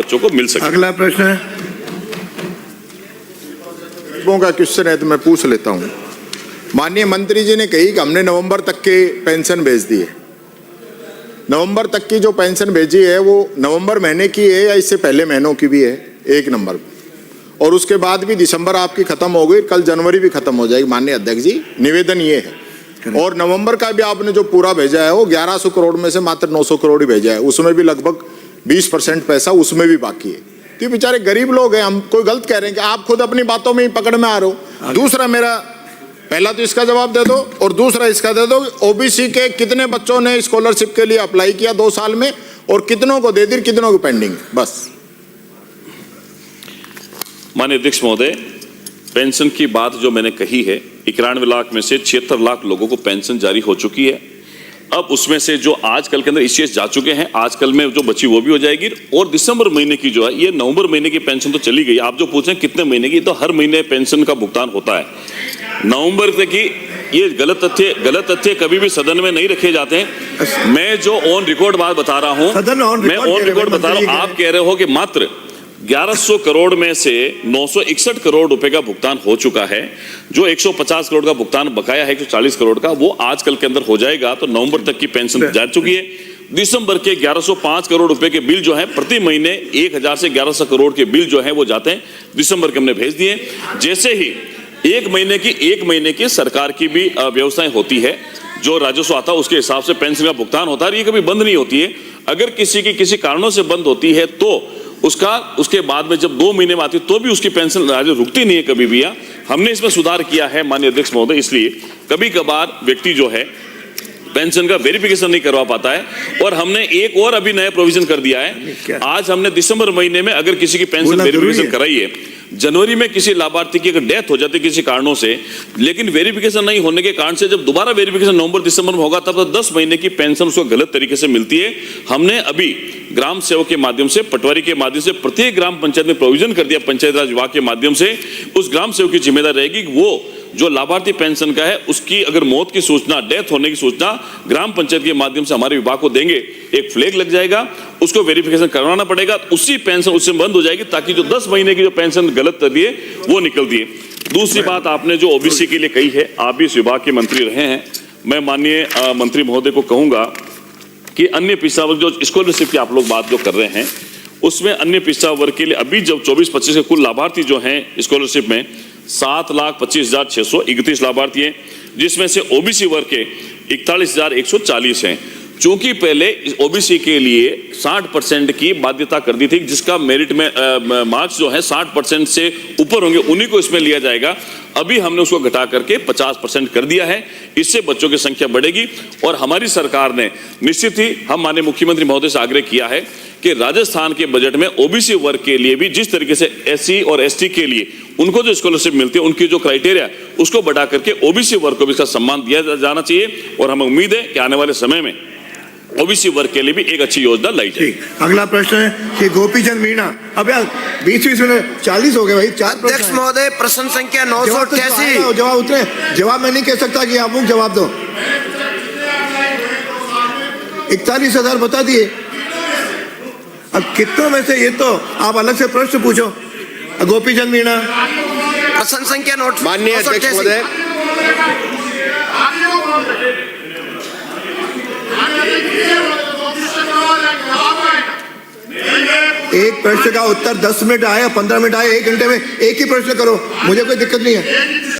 बच्चों को मिल सके। अगला प्रश्न है का क्वेश्चन है तो मैं पूछ लेता हूं। माननीय मंत्री जी ने कही कि हमने नवंबर तक के पेंशन भेज दी है। नवंबर तक की जो पेंशन भेजी है वो नवंबर महीने की है या इससे पहले महीनों की भी है? 1 नंबर। और उसके बाद भी दिसंबर आपकी खत्म हो गई, कल जनवरी भी खत्म हो जाएगी। माननीय अध्यक्ष जी, निवेदन ये है। और नवंबर का भी आपने जो पूरा भेजा है वो 1100 करोड़ में से मात्र 900 करोड़ ही भेजा है, उसमें भी लगभग 20% पैसा उसमें भी बाकी है। तो ये बेचारे गरीब लोग हैं, हम कोई गलत कह रहे हैं कि आप खुद अपनी बातों में ही पकड़ में आ रहे हो। दूसरा, मेरा पहला तो इसका जवाब दे दो और दूसरा इसका दे दो, ओबीसी के कितने बच्चों ने स्कॉलरशिप के लिए अप्लाई किया 2 साल में और कितनों को दे दी, कितनों को पेंडिंग? बस। माननीय अध्यक्ष महोदय, पेंशन की बात जो मैंने कही है, 91 लाख में से 76 लाख लोगों को पेंशन जारी हो चुकी है। अब उसमें से जो आजकल के अंदर ईसीएस जा चुके हैं, आजकल में जो बची वो भी हो जाएगी। और दिसंबर महीने की जो है, ये नवंबर महीने की पेंशन तो चली गई। आप जो पूछें कितने महीने की, तो हर महीने पेंशन का भुगतान होता है। नवंबर तक की ये गलत तथ्य कभी भी सदन में नहीं रखे जाते हैं। मैं जो ऑन रिकॉर्ड बात बता रहा हूं, मैं ऑन रिकॉर्ड बता रहा हूं। आप कह रहे हो कि मात्र 1100 करोड़ में से 961 करोड़ रुपए का भुगतान हो चुका है। जो 150 करोड़ का भुगतान बकाया है 140 करोड़ का, वो आजकल के अंदर हो जाएगा। तो नवंबर तक की पेंशन जा चुकी है। दिसंबर के 1105 करोड़ रुपए के बिल जो है, प्रति महीने 1000 से 1100 करोड़ के बिल जो है वो जाते हैं। दिसंबर के हमने भेज दिए। जैसे ही एक महीने की सरकार की भी व्यवस्थाएं होती है, जो राजस्व आता है उसके हिसाब से पेंशन का भुगतान होता है। ये कभी बंद नहीं होती है। अगर किसी कारणों से बंद होती है तो उसके बाद में जब 2 महीने में आती है तो भी उसकी पेंशन रुकती नहीं है कभी भी। हमने इसमें सुधार किया है माननीय अध्यक्ष महोदय। इसलिए कभी कभार व्यक्ति जो है पेंशन का वेरिफिकेशन नहीं करवा पाता है, और हमने एक और अभी नया प्रोविजन कर दिया है। आज हमने दिसंबर महीने में अगर किसी की पेंशन वेरिफिकेशन कराई है, जनवरी में किसी लाभार्थी की अगर डेथ हो जाती है किसी कारणों से, लेकिन वेरिफिकेशन नहीं होने के कारण से जब दोबारा वेरिफिकेशन नवंबर दिसंबर में होगा, तब तो 10 महीने की पेंशन उसको गलत तरीके से मिलती है। हमने अभी ग्राम सेवक के माध्यम से, पटवारी के माध्यम से प्रत्येक ग्राम पंचायत में प्रोविजन कर दिया। पंचायत राज विभाग के माध्यम से उस ग्राम सेवक की जिम्मेदारी रहेगी कि वो जो लाभार्थी पेंशन का है उसकी अगर मौत की सूचना, डेथ होने की सूचना ग्राम पंचायत के माध्यम से हमारे विभाग को देंगे, एक फ्लैग लग जाएगा, उसको वेरिफिकेशन करवाना पड़ेगा, उसी पेंशन उससे बंद हो जाएगी, ताकि जो 10 महीने की जो पेंशन गलत दी है वो निकल दी है। दूसरी बात आपने जो ओबीसी के लिए कही है, आप भी इस विभाग के मंत्री रहे हैं, मैं माननीय मंत्री महोदय को कहूंगा कि अन्य पिछड़ा वर्ग जो स्कॉलरशिप की आप लोग बात जो कर रहे हैं, उसमें अन्य पिछड़ा वर्ग के लिए अभी जब 24-25 के कुल लाभार्थी जो हैं स्कॉलरशिप में 7,25,631 लाभार्थी हैं, जिसमें से ओबीसी वर्ग के 41,140 हैं। चूंकि पहले ओबीसी के लिए 60% की बाध्यता कर दी थी, जिसका मेरिट में मार्क्स जो है 60% से ऊपर होंगे उन्हीं को इसमें लिया जाएगा। अभी हमने उसको घटा करके 50% कर दिया है। इससे बच्चों की संख्या बढ़ेगी। और हमारी सरकार ने निश्चित ही हम माननीय मुख्यमंत्री महोदय से आग्रह किया है कि राजस्थान के बजट में ओबीसी वर्ग के लिए भी जिस तरीके से एससी और एसटी के लिए उनको जो स्कॉलरशिप मिलती है, उनकी जो क्राइटेरिया उसको बढ़ा करके ओबीसी वर्ग को भी इसका सम्मान दिया जाना चाहिए। और हमें उम्मीद है कि आने वाले समय में ओबीसी वर्ग के लिए भी एक अच्छी योजना लाई जाएगी। अगला प्रश्न है कि गोपीचंद मीणा। अब यार 20 में 40 हो गए भाई। 4 अध्यक्ष महोदय, प्रश्न संख्या 988। जवाब उतरे। जवाब मैं नहीं कह सकता कि आप लोग जवाब दो। 41,000 बता दिए। अब कितनों में से, ये तो आप अलग से प्रश्न पूछो। गोपीचंद मीणा। प्रश्न संख्या माननीय अध्यक्ष महोदय, एक प्रश्न का उत्तर 10 मिनट आया, 15 मिनट आया, 1 घंटे में एक ही प्रश्न करो, मुझे कोई दिक्कत नहीं है।